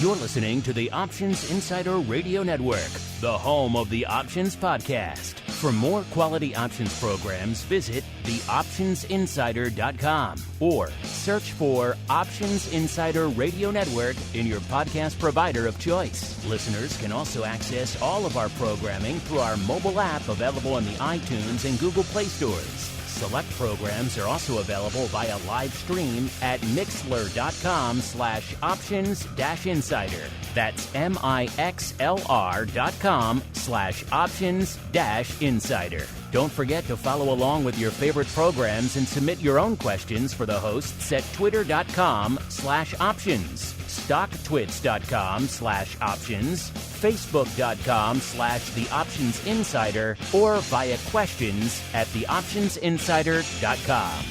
You're listening to the Options Insider Radio Network, the home of the Options Podcast. For more quality options programs, visit theoptionsinsider.com or search for Options Insider Radio Network in your podcast provider of choice. Listeners can also access all of our programming through our mobile app available in the iTunes and Google Play stores. Select programs are also available via live stream at mixlr.com/options-insider. That's mixlr.com/options-insider. Don't forget to follow along with your favorite programs and submit your own questions for the hosts at twitter.com/options, stocktwits.com/options, facebook.com/theoptionsinsider, or via questions at theoptionsinsider.com.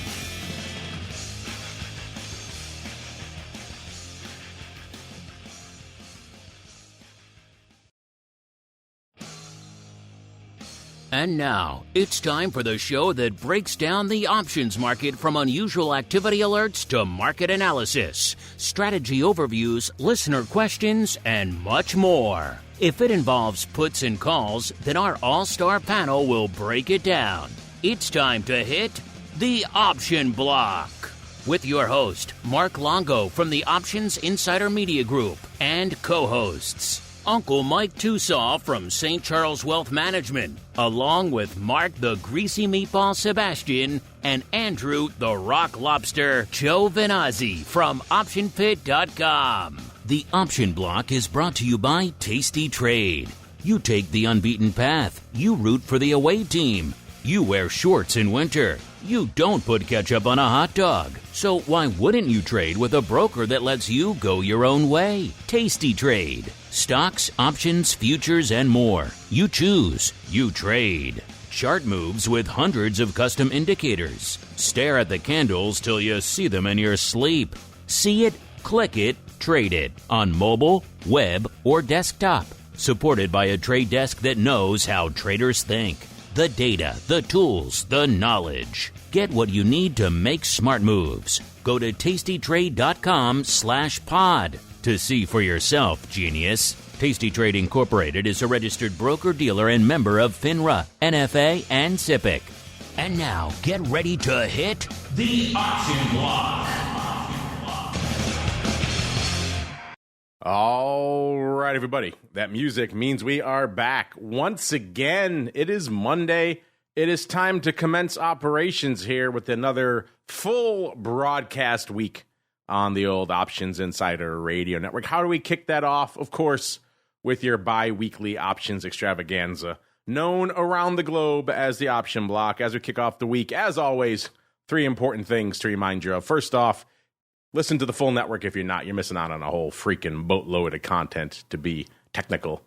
And now, it's time for the show that breaks down the options market from unusual activity alerts to market analysis, strategy overviews, listener questions, and much more. If it involves puts and calls, then our all-star panel will break it down. It's time to hit the Option Block with your host, Mark Longo from the Options Insider Media Group, and co-hosts Uncle Mike TOSAW from St. Charles Wealth Management, along with Mark the Greasy Meatball Sebastian and Andrew the Rock Lobster Giovinazzi from OptionPit.com. The Option Block is brought to you by tastytrade. You take the unbeaten path. You root for the away team. You wear shorts in winter. You don't put ketchup on a hot dog. So why wouldn't you trade with a broker that lets you go your own way? tastytrade. Stocks, options, futures, and more. You choose. You trade. Chart moves with hundreds of custom indicators. Stare at the candles till you see them in your sleep. See it, click it, trade it on mobile, web, or desktop. Supported by a trade desk that knows how traders think. The data, the tools, the knowledge. Get what you need to make smart moves. Go to tastytrade.com/pod to see for yourself, genius. tastytrade Incorporated is a registered broker-dealer and member of FINRA, NFA, and SIPC. And now, get ready to hit the Option Block. All right, everybody. That music means we are back once again. It is Monday. It is time to commence operations here with another full broadcast week on the old Options Insider Radio Network. How do we kick that off? Of course, with your bi-weekly options extravaganza, known around the globe as the Option Block. As we kick off the week, as always, three important things to remind you of. First off, listen to the full network. If you're not, you're missing out on a whole freaking boatload of content, to be technical.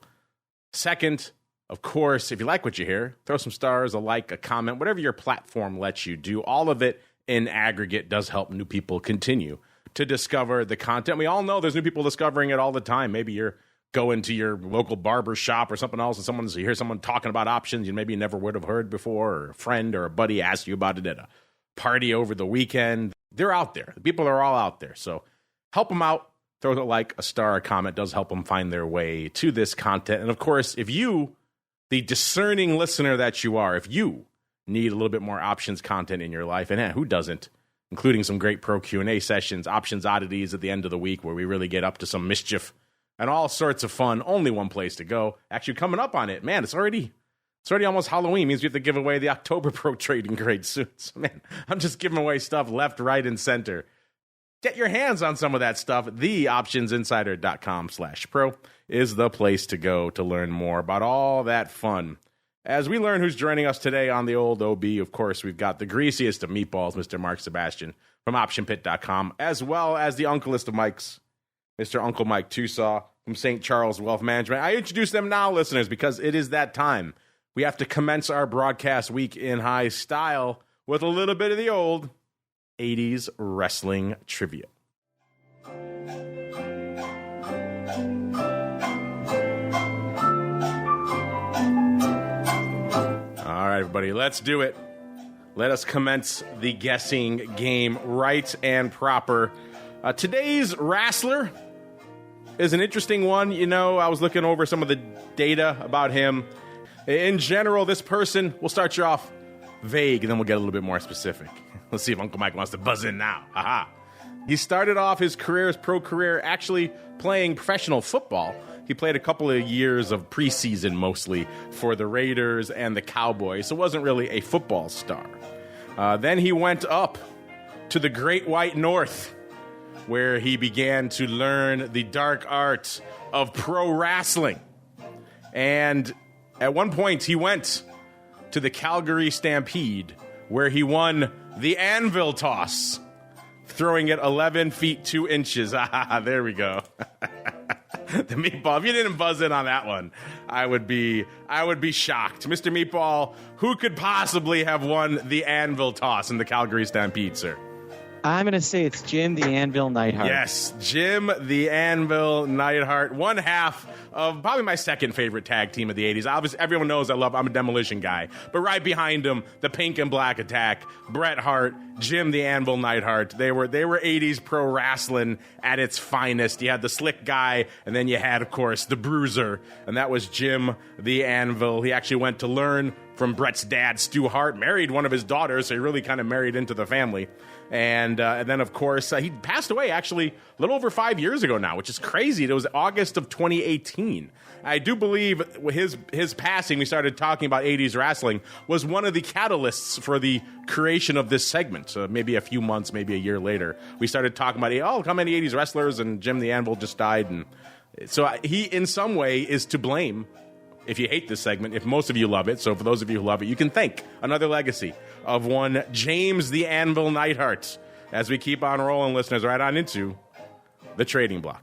Second, of course, if you like what you hear, throw some stars, a like, a comment, whatever your platform lets you do. All of it in aggregate does help new people continue to discover the content. We all know there's new people discovering it all the time. Maybe you're going to your local barber shop or something else, and you hear someone talking about options you maybe never would have heard before, or a friend or a buddy asked you about it at a party over the weekend. They're out there. The people are all out there. So help them out. Throw a like, a star, a comment. Does help them find their way to this content. And of course, if you, the discerning listener that you are, if you need a little bit more options content in your life, and who doesn't, including some great pro Q&A sessions, options oddities at the end of the week where we really get up to some mischief and all sorts of fun. Only one place to go. Actually, coming up on it, man, it's already almost Halloween. It means we have to give away the October Pro trading grade soon. So, man, I'm just giving away stuff left, right, and center. Get your hands on some of that stuff. TheOptionsInsider.com/pro is the place to go to learn more about all that fun. As we learn who's joining us today on the old OB, of course, we've got the greasiest of meatballs, Mr. Mark Sebastian from OptionPit.com, as well as the uncleest of Mikes, Mr. Uncle Mike TOSAW from St. Charles Wealth Management. I introduce them now, listeners, because it is that time. We have to commence our broadcast week in high style with a little bit of the old 80s wrestling trivia. All right, everybody, let's do it. Let us commence the guessing game right and proper. Today's wrestler is an interesting one. You know, I was looking over some of the data about him. In general, this person, we'll start you off vague, and then we'll get a little bit more specific. Let's see if Uncle Mike wants to buzz in now. Haha. He started off his pro career, actually playing professional football. He played a couple of years of preseason mostly for the Raiders and the Cowboys, so wasn't really a football star. Then he went up to the Great White North, where he began to learn the dark art of pro wrestling. And at one point, he went to the Calgary Stampede, where he won the Anvil toss, throwing it 11 feet 2 inches. There we go. The Meatball. If you didn't buzz in on that one, I would be shocked. Mr. Meatball, who could possibly have won the Anvil toss in the Calgary Stampede, sir? I'm going to say it's Jim the Anvil Neidhart. Yes, Jim the Anvil Neidhart, one half of probably my second favorite tag team of the 80s. Obviously, everyone knows I'm a Demolition guy. But right behind him, the Pink and Black Attack, Bret Hart, Jim the Anvil Neidhart. They were 80s pro wrestling at its finest. You had the slick guy, and then you had, of course, the bruiser. And that was Jim the Anvil. He actually went to learn from Bret's dad, Stu Hart, married one of his daughters, so he really kind of married into the family. And then, of course, he passed away actually a little over 5 years ago now, which is crazy. It was August of 2018. I do believe his passing, we started talking about 80s wrestling, was one of the catalysts for the creation of this segment. So maybe a few months, maybe a year later, we started talking about, how many 80s wrestlers, and Jim the Anvil just died. And so he, in some way, is to blame. If you hate this segment, if most of you love it, so for those of you who love it, you can thank another legacy of one James the Anvil Neidhart. As we keep on rolling, listeners, right on into the trading block.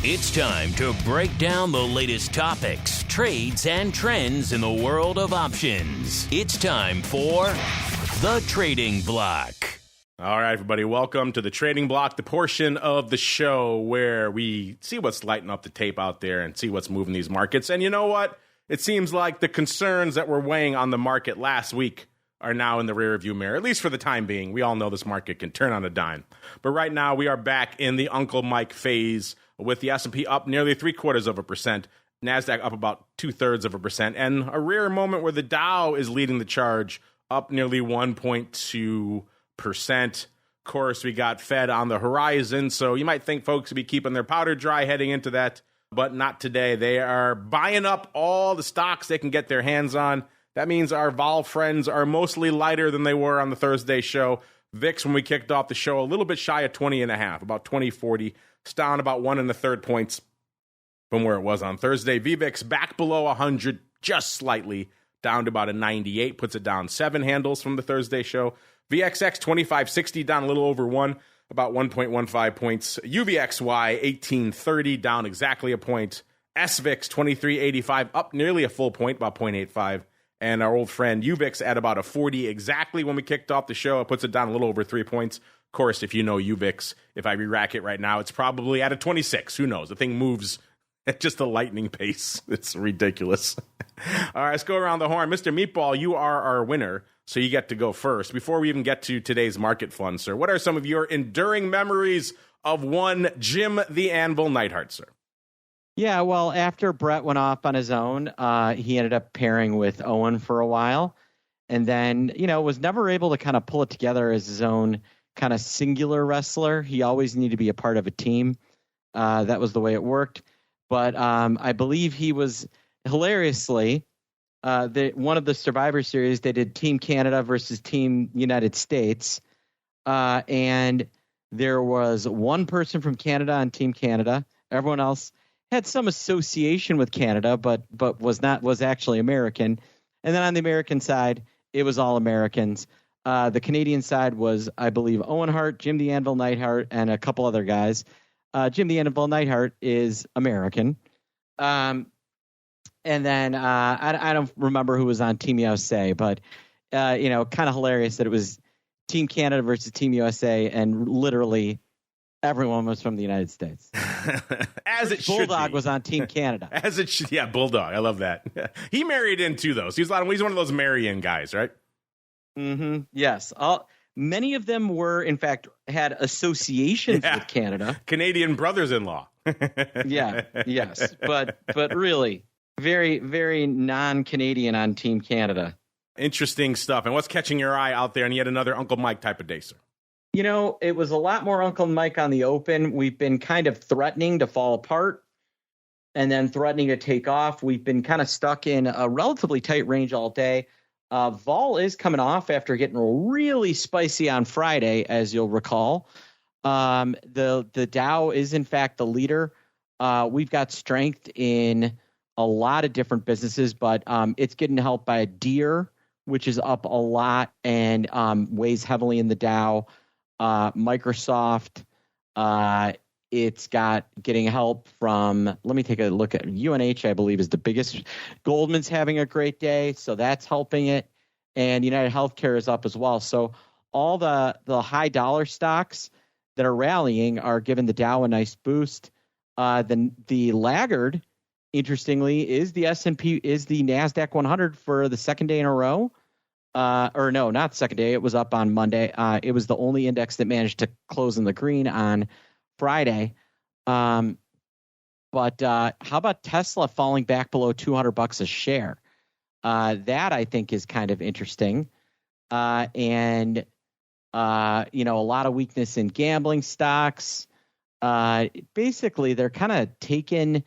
It's time to break down the latest topics, trades, and trends in the world of options. It's time for the trading block. All right, everybody, welcome to the trading block, the portion of the show where we see what's lighting up the tape out there and see what's moving these markets. And you know what? It seems like the concerns that were weighing on the market last week are now in the rearview mirror, at least for the time being. We all know this market can turn on a dime. But right now, we are back in the Uncle Mike phase with the S&P up nearly 0.75%, NASDAQ up about 0.2%, and a rare moment where the Dow is leading the charge, up nearly 1.2%. Of course, we got Fed on the horizon, so you might think folks would be keeping their powder dry heading into that, but not today. They are buying up all the stocks they can get their hands on. That means our vol friends are mostly lighter than they were on the Thursday show. VIX, when we kicked off the show, a little bit shy of 20.5, about 20.40. It's down about 1 1/3 points from where it was on Thursday. VVIX back below 100, just slightly, down to about a 98, puts it down 7 handles from the Thursday show. VXX 2560 down a little over 1, about 1.15 points. UVXY 1830 down exactly a point. SVIX 2385 up nearly a full point, about 0.85. And our old friend UVIX at about a 40 exactly when we kicked off the show. It puts it down a little over 3 points. Of course, if you know UVIX, if I re-rack it right now, it's probably at a 26. Who knows? The thing moves at just a lightning pace. It's ridiculous. All right, let's go around the horn. Mr. Meatball, you are our winner, so you get to go first. Before we even get to today's market fund, sir, what are some of your enduring memories of one Jim the Anvil Neidhart, sir? Yeah, well, after Bret went off on his own, he ended up pairing with Owen for a while. And then, was never able to kind of pull it together as his own kind of singular wrestler. He always needed to be a part of a team. That was the way it worked. But I believe he was hilariously one of the Survivor Series. They did Team Canada versus Team United States, and there was one person from Canada on Team Canada. Everyone else had some association with Canada, but was actually American. And then on the American side, it was all Americans. The Canadian side was, I believe, Owen Hart, Jim the Anvil Neidhart, and a couple other guys. Jim the Anvil Neidhart is American. And then I don't remember who was on Team USA, but, kind of hilarious that it was Team Canada versus Team USA, and literally everyone was from the United States. As it should be. Bulldog was on Team Canada. As it should. Yeah, Bulldog. I love that. He married in too, though. So he's one of those marry-in guys, right? Mm-hmm. Yes. Many of them were, in fact, had associations with Canada. Canadian brothers-in-law. Yes. But really, very, very non-Canadian on Team Canada. Interesting stuff. And what's catching your eye out there on yet another Uncle Mike type of day, sir? It was a lot more Uncle Mike on the open. We've been kind of threatening to fall apart and then threatening to take off. We've been kind of stuck in a relatively tight range all day. Vol is coming off after getting really spicy on Friday, as you'll recall. The Dow is, in fact, the leader. We've got strength in a lot of different businesses, but it's getting helped by Deere, which is up a lot and weighs heavily in the Dow. Microsoft, it's getting help from, let me take a look at UNH, I believe, is the biggest. Goldman's having a great day, so that's helping it. And United Healthcare is up as well. So all the high dollar stocks that are rallying are giving the Dow a nice boost. The laggard, interestingly, is the S&P, is the NASDAQ 100 for the second day in a row. Or no, not the second day. It was up on Monday. It was the only index that managed to close in the green on Friday. But how about Tesla falling back below $200 a share? That I think is kind of interesting. And a lot of weakness in gambling stocks. Basically, they're kind of taking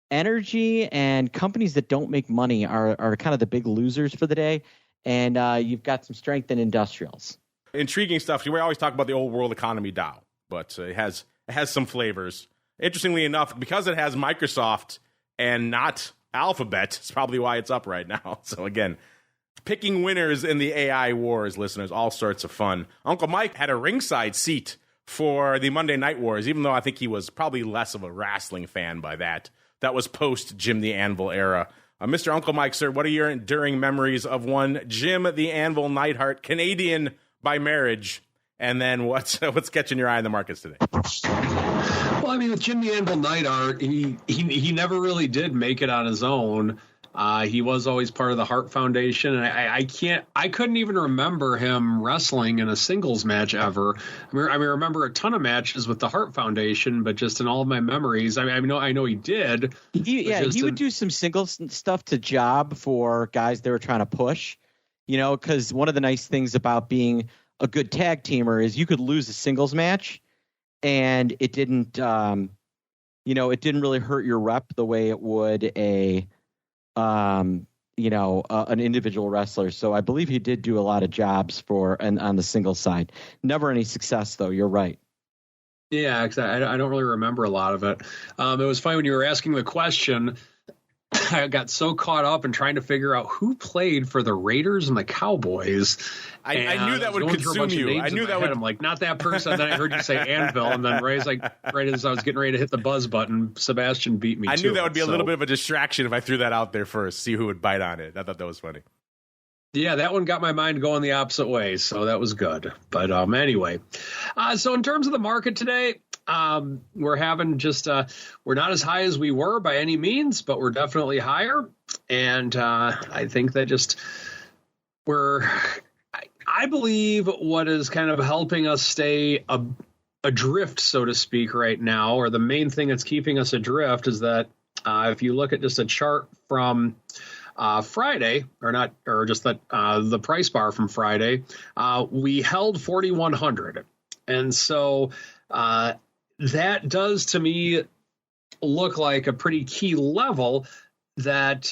energy, and companies that don't make money are kind of the big losers for the day. And you've got some strength in industrials. Intriguing stuff. We always talk about the old world economy Dow, but it has some flavors. Interestingly enough, because it has Microsoft and not Alphabet, it's probably why it's up right now. So again, picking winners in the AI wars, listeners, all sorts of fun. Uncle Mike had a ringside seat for the Monday Night Wars, even though I think he was probably less of a wrestling fan by that. That was post Jim the Anvil era. Mr. Uncle Mike, sir, what are your enduring memories of one Jim the Anvil Neidhart, Canadian by marriage? And then what's catching your eye in the markets today? Well, I mean, with Jim the Anvil Neidhart, he never really did make it on his own. He was always part of the Hart Foundation, and I couldn't even remember him wrestling in a singles match ever. I remember a ton of matches with the Hart Foundation, but just in all of my memories, I know he did. He would do some singles stuff to job for guys they were trying to push, because one of the nice things about being a good tag teamer is you could lose a singles match, and it didn't, it didn't really hurt your rep the way it would an individual wrestler. So I believe he did do a lot of jobs on the singles side. Never any success, though. You're right. Yeah, exactly. I don't really remember a lot of it. It was funny when you were asking the question. I got so caught up in trying to figure out who played for the Raiders and the Cowboys. I knew that would consume you. I knew that would. I'm like, not that person. Then I heard you say Anvil, and then right as I was getting ready to hit the buzz button, Sebastian beat me. I knew that would be a little bit of a distraction if I threw that out there first, see who would bite on it. I thought that was funny. Yeah, that one got my mind going the opposite way, so that was good. But anyway, so in terms of the market today, we're having we're not as high as we were by any means, but we're definitely higher. And I think that I believe what is kind of helping us stay adrift, so to speak, right now, or the main thing that's keeping us adrift is that if you look at just a chart from Friday, the price bar from Friday, we held 4,100. And so that does to me look like a pretty key level that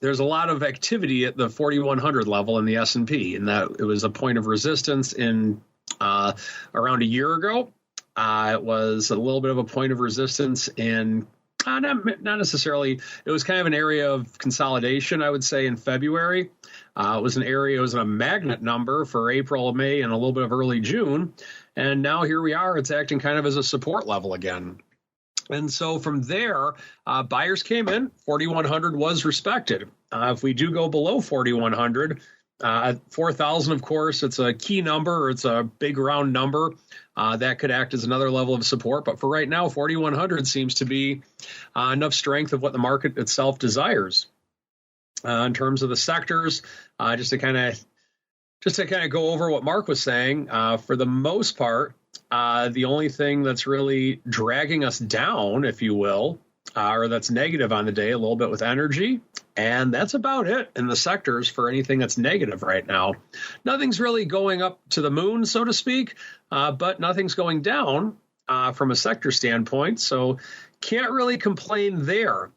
there's a lot of activity at the 4,100 level in the S&P, and that it was a point of resistance in around a year ago. It was a little bit of a point of resistance in not necessarily. It was kind of an area of consolidation, I would say, in February. It was a magnet number for April, May, and a little bit of early June. And now here we are. It's acting kind of as a support level again. And so from there, buyers came in. 4,100 was respected. If we do go below 4,100, 4,000, of course, it's a key number, or it's a big round number. That could act as another level of support. But for right now, 4,100 seems to be enough strength of what the market itself desires. In terms of the sectors, just to kind of just to kind of go over what Mark was saying, for the most part, the only thing that's really dragging us down, if you will, or that's negative on the day, a little bit with energy, and that's about it in the sectors for anything that's negative right now. Nothing's really going up to the moon, so to speak, but nothing's going down from a sector standpoint, so can't really complain there.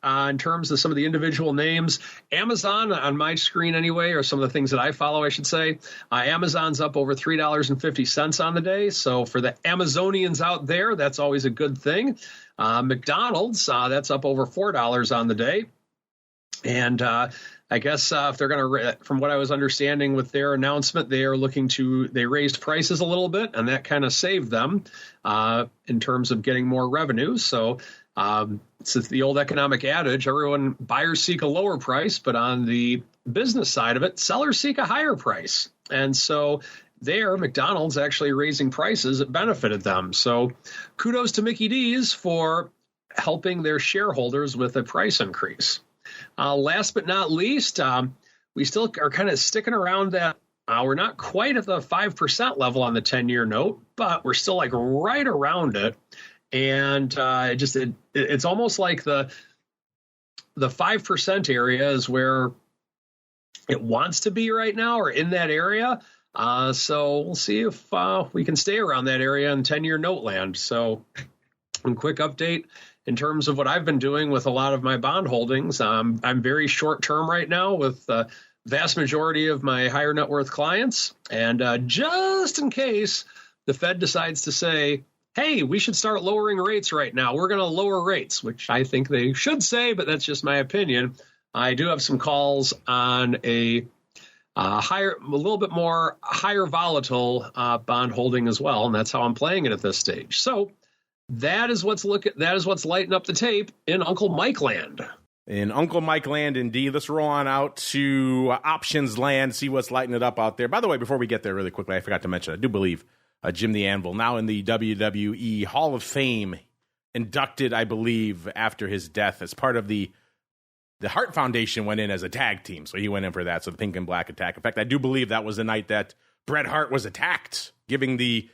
In terms of some of the individual names, Amazon on my screen anyway, or some of the things that I follow, I should say, Amazon's up over $3.50 on the day. So for the Amazonians out there, that's always a good thing. McDonald's, that's up over $4 on the day. And I guess if they're going to, from what I was understanding with their announcement, they raised prices a little bit, and that kind of saved them in terms of getting more revenue. So it's the old economic adage, buyers seek a lower price, but on the business side of it, sellers seek a higher price. And so there, McDonald's actually raising prices, it benefited them. So kudos to Mickey D's for helping their shareholders with a price increase. Last but not least, we still are kind of sticking around that. We're not quite at the 5% level on the 10-year note, but we're still like right around it. And it's almost like the 5% area is where it wants to be right now, or in that area. So we'll see if we can stay around that area in 10-year note land. So a quick update in terms of what I've been doing with a lot of my bond holdings. I'm very short term right now with the vast majority of my higher net worth clients. And just in case the Fed decides to say, hey, we should start lowering rates right now, we're going to lower rates, which I think they should say, but that's just my opinion. I do have some calls on a little bit more higher volatile bond holding as well, and that's how I'm playing it at this stage. So that is what's lighting up the tape in Uncle Mike land. In Uncle Mike land, indeed. Let's roll on out to options land, see what's lighting it up out there. By the way, before we get there really quickly, I forgot to mention, I do believe Jim the Anvil, now in the WWE Hall of Fame, inducted, I believe, after his death as part of the Hart Foundation went in as a tag team. So he went in for that, so the Pink and Black attack. In fact, I do believe that was the night that Bret Hart was attacked, giving the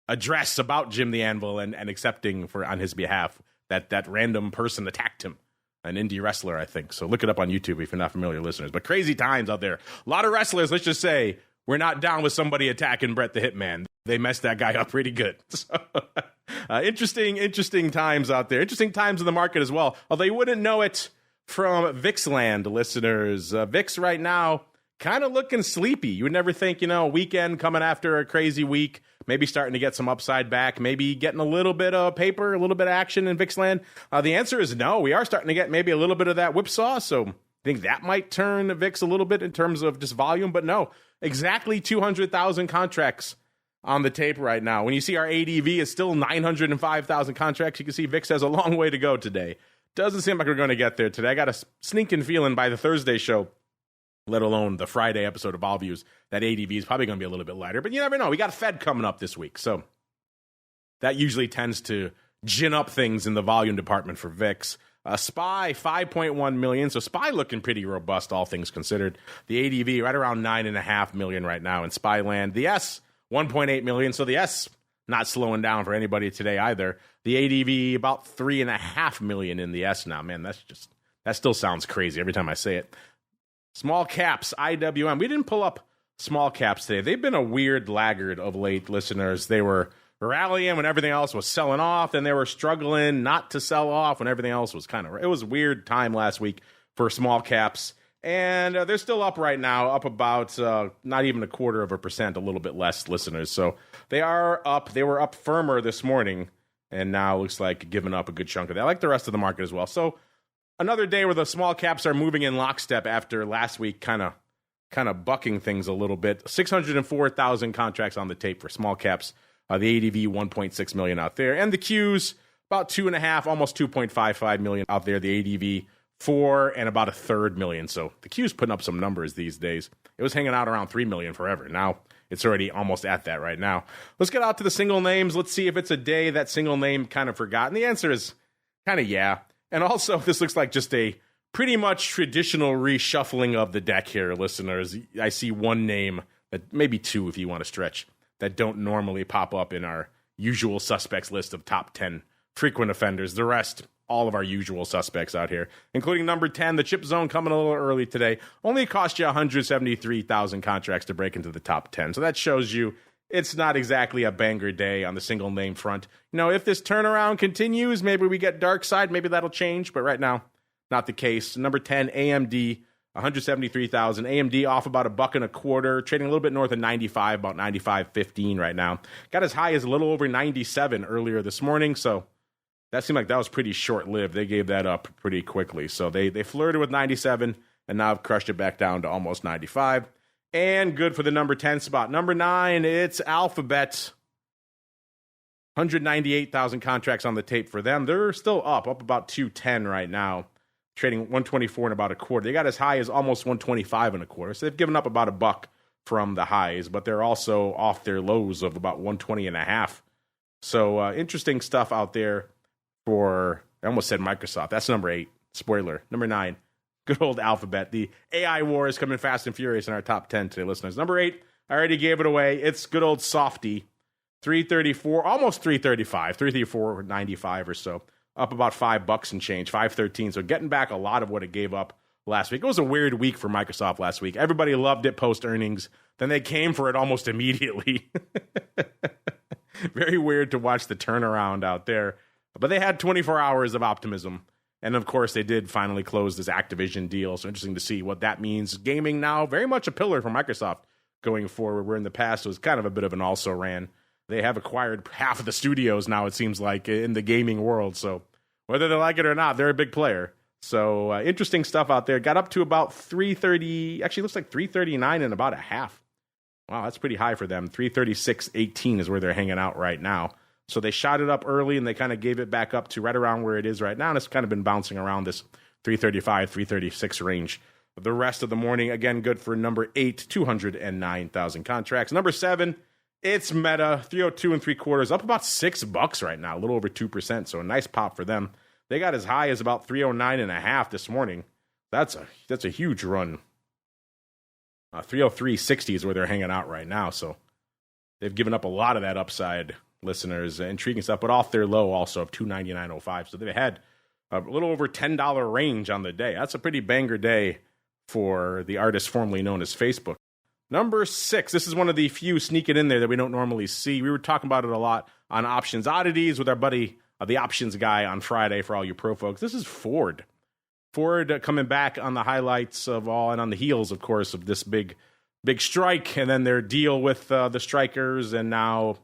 address about Jim the Anvil and accepting on his behalf that random person attacked him. An indie wrestler, I think. So look it up on YouTube if you're not familiar, listeners. But crazy times out there. A lot of wrestlers, let's just say, we're not down with somebody attacking Bret the Hitman. They messed that guy up pretty good. So, interesting times out there. Interesting times in the market as well. Although you wouldn't know it from VIX land, listeners. VIX right now kind of looking sleepy. You would never think, a weekend coming after a crazy week, maybe starting to get some upside back, maybe getting a little bit of paper, a little bit of action in VIX land. The answer is no. We are starting to get maybe a little bit of that whipsaw, so I think that might turn VIX a little bit in terms of just volume, but no, exactly 200,000 contracts on the tape right now. When you see our ADV is still 905,000 contracts, you can see VIX has a long way to go today. Doesn't seem like we're going to get there today. I got a sneaking feeling by the Thursday show, let alone the Friday episode of All Views, that ADV is probably going to be a little bit lighter. But you never know. We got a Fed coming up this week, so that usually tends to gin up things in the volume department for VIX. SPY, 5.1 million, so SPY looking pretty robust, all things considered. The ADV right around 9.5 million right now in SPY land. The S, 1.8 million, so the S not slowing down for anybody today either. The ADV about 3.5 million in the S now. Man, that still sounds crazy every time I say it. Small caps, IWM. We didn't pull up small caps today. They've been a weird laggard of late, listeners. They were rallying when everything else was selling off, and they were struggling not to sell off when everything else was it was a weird time last week for small caps. And they're still up right now, up about not even 0.25%, a little bit less, listeners. So they are up. They were up firmer this morning, and now looks like giving up a good chunk of that. I like the rest of the market as well. So another day where the small caps are moving in lockstep after last week kind of bucking things a little bit. 604,000 contracts on the tape for small caps. The ADV, 1.6 million out there. And the Qs, about 2.5, almost 2.55 million out there. The ADV, 4 and about 1/3 million. So the Q's putting up some numbers these days. It was hanging out around 3 million forever. Now it's already almost at that right now. Let's get out to the single names. Let's see if it's a day that single name kind of forgotten. The answer is kind of yeah. And also, this looks like just a pretty much traditional reshuffling of the deck here, listeners. I see one name maybe 2 if you want to stretch, that don't normally pop up in our usual suspects list of top 10 frequent offenders. The rest, all of our usual suspects out here, including number 10, the chip zone coming a little early today. Only cost you 173,000 contracts to break into the top 10. So that shows you it's not exactly a banger day on the single name front. If this turnaround continues, maybe we get dark side, maybe that'll change. But right now, not the case. Number 10, AMD, 173,000. AMD off about $1.25, trading a little bit north of 95, about 95.15 right now. Got as high as a little over 97 earlier this morning, so that seemed like that was pretty short-lived. They gave that up pretty quickly. So they flirted with 97 and now have crushed it back down to almost 95. And good for the number 10 spot. Number 9, it's Alphabet. 198,000 contracts on the tape for them. They're still up about 210 right now, trading 124 and about a quarter. They got as high as almost 125 and a quarter. So they've given up about $1 from the highs, but they're also off their lows of about 120 and a half. So interesting stuff out there for, I almost said Microsoft. That's number 8. Spoiler. Number 9, good old Alphabet. The AI war is coming fast and furious in our top 10 today, listeners. Number 8, I already gave it away. It's good old Softy. 334, almost 335, 334.95 or so. Up about $5 and change, 513. So getting back a lot of what it gave up last week. It was a weird week for Microsoft last week. Everybody loved it post earnings. Then they came for it almost immediately. Very weird to watch the turnaround out there. But they had 24 hours of optimism. And of course, they did finally close this Activision deal. So interesting to see what that means. Gaming now very much a pillar for Microsoft going forward, where in the past it was kind of a bit of an also-ran. They have acquired half of the studios now, it seems like, in the gaming world. So whether they like it or not, they're a big player. So interesting stuff out there. Got up to about 330, actually looks like 339 and about a half. Wow, that's pretty high for them. 336.18 is where they're hanging out right now. So they shot it up early and they kind of gave it back up to right around where it is right now. And it's kind of been bouncing around this 335, 336 range. The rest of the morning, again, good for number 8, 209,000 contracts. Number 7, it's Meta, 302 3/4, up about $6 right now, a little over 2%. So a nice pop for them. They got as high as about 309 and a half this morning. That's a huge run. 303.60 is where they're hanging out right now. So they've given up a lot of that upside, listeners. Intriguing stuff, but off their low also of 299.05. So they've had a little over $10 range on the day. That's a pretty banger day for the artist formerly known as Facebook. Number 6, this is one of the few sneaking in there that we don't normally see. We were talking about it a lot on Options Oddities with our buddy, the options guy, on Friday for all you pro folks. This is Ford. Ford coming back on the highlights of all, and on the heels, of course, of this big strike, and then their deal with the strikers, and now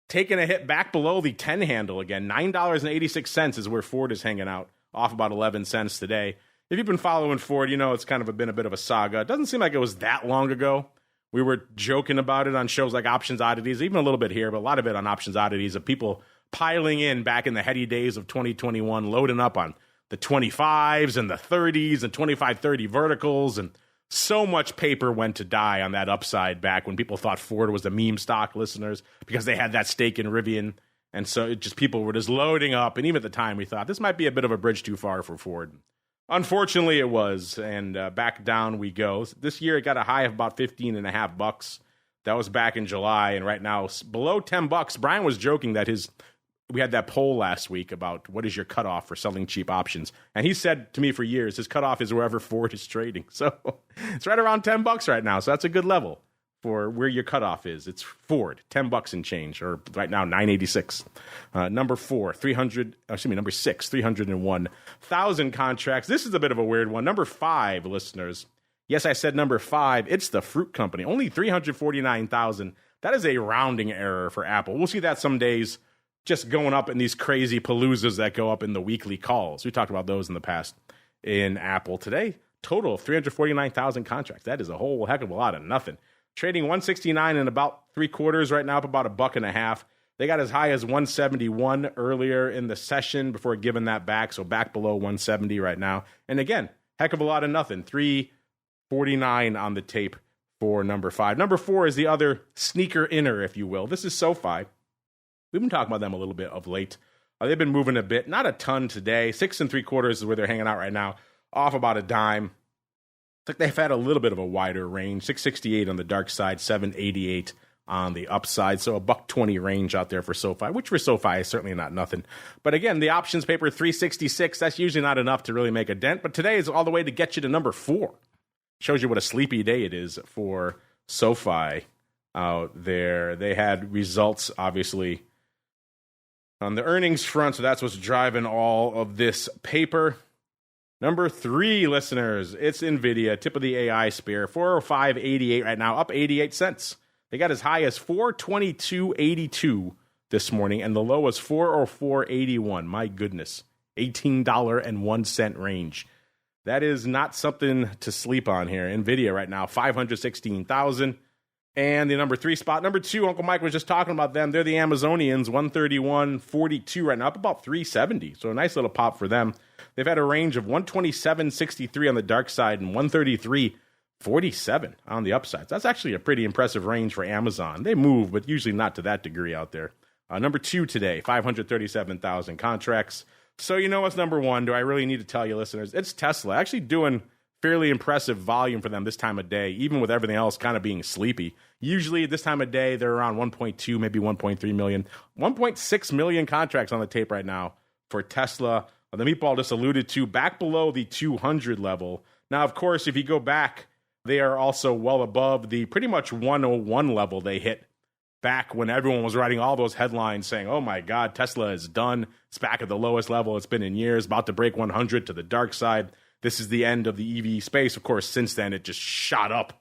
taking a hit back below the 10 handle again. $9.86 is where Ford is hanging out, off about 11 cents today. If you've been following Ford, you know it's kind of been a bit of a saga. It doesn't seem like it was that long ago. We were joking about it on shows like Options Oddities, even a little bit here, but a lot of it on Options Oddities of people piling in back in the heady days of 2021, loading up on the 25s and the 30s and 25-30 verticals, and so much paper went to die on that upside back when people thought Ford was a meme stock, listeners, because they had that stake in Rivian. And so people were just loading up. And even at the time, we thought this might be a bit of a bridge too far for Ford. Unfortunately, it was. And back down we go. This year, it got a high of about $15.50. That was back in July. And right now, below $10. Brian was joking that we had that poll last week about what is your cutoff for selling cheap options. And he said to me for years, his cutoff is wherever Ford is trading. So it's right around $10 right now. So that's a good level for where your cutoff is. It's Ford, $10 and change, or right now, $9.86. Number 6, 301,000 contracts. This is a bit of a weird one. Number 5, listeners. Yes, I said number 5. It's the fruit company. Only 349,000. That is a rounding error for Apple. We'll see that some days, just going up in these crazy paloozas that go up in the weekly calls. We talked about those in the past in Apple today. Total of 349,000 contracts. That is a whole heck of a lot of nothing. Trading 169 and about 3/4 right now, up about $1.50. They got as high as 171 earlier in the session before giving that back. So back below 170 right now. And again, heck of a lot of nothing. 349 on the tape for number 5. Number 4 is the other sneaker inner, if you will. This is SoFi. We've been talking about them a little bit of late. They've been moving a bit, not a ton today. 6 3/4 is where they're hanging out right now, off about a dime. like they've had a little bit of a wider range, 668 on the dark side, 788 on the upside. So a $1.20 range out there for SoFi, which for SoFi is certainly not nothing. But again, the options paper 366, that's usually not enough to really make a dent. But today is all the way to get you to number 4. Shows you what a sleepy day it is for SoFi out there. They had results, obviously, on the earnings front. So that's what's driving all of this paper. Number 3, listeners, it's NVIDIA, tip of the AI spear, 405.88 right now, up 88 cents. They got as high as 422.82 this morning, and the low was 404.81. My goodness, $18.01 range. That is not something to sleep on here. NVIDIA right now, 516,000. And the number 3 spot, number 2, Uncle Mike was just talking about them. They're the Amazonians, 131.42 right now, up about 370. So a nice little pop for them. They've had a range of 127.63 on the dark side and 133.47 on the upside. So that's actually a pretty impressive range for Amazon. They move, but usually not to that degree out there. Number 2 today, 537,000 contracts. So you know what's number 1? Do I really need to tell you, listeners? It's Tesla. Actually doing fairly impressive volume for them this time of day, even with everything else kind of being sleepy. Usually this time of day, they're around 1.2, maybe 1.3 million. 1.6 million contracts on the tape right now for Tesla. The Meatball just alluded to, back below the 200 level. Now, of course, if you go back, they are also well above the pretty much 101 level they hit back when everyone was writing all those headlines saying, oh my God, Tesla is done. It's back at the lowest level it's been in years, about to break 100 to the dark side. This is the end of the EV space. Of course, since then, it just shot up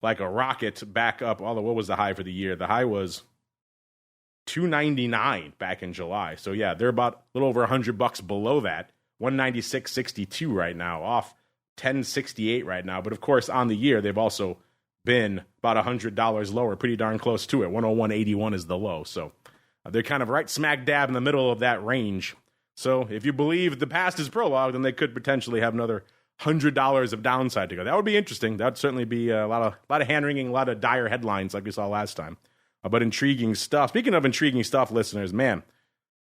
like a rocket back up. Although, what was the high for the year? The high was $299 back in July. So yeah, they're about a little over $100 below that. 196.62 right now, off 10.68 right now. But of course, on the year, they've also been about $100 lower, pretty darn close to it. 101.81 is the low. So they're kind of right smack dab in the middle of that range. So if you believe the past is prologue, then they could potentially have another $100 of downside to go. That would be interesting. That would certainly be a lot of hand-wringing, a lot of dire headlines like we saw last time. But intriguing stuff. Speaking of intriguing stuff, listeners, man,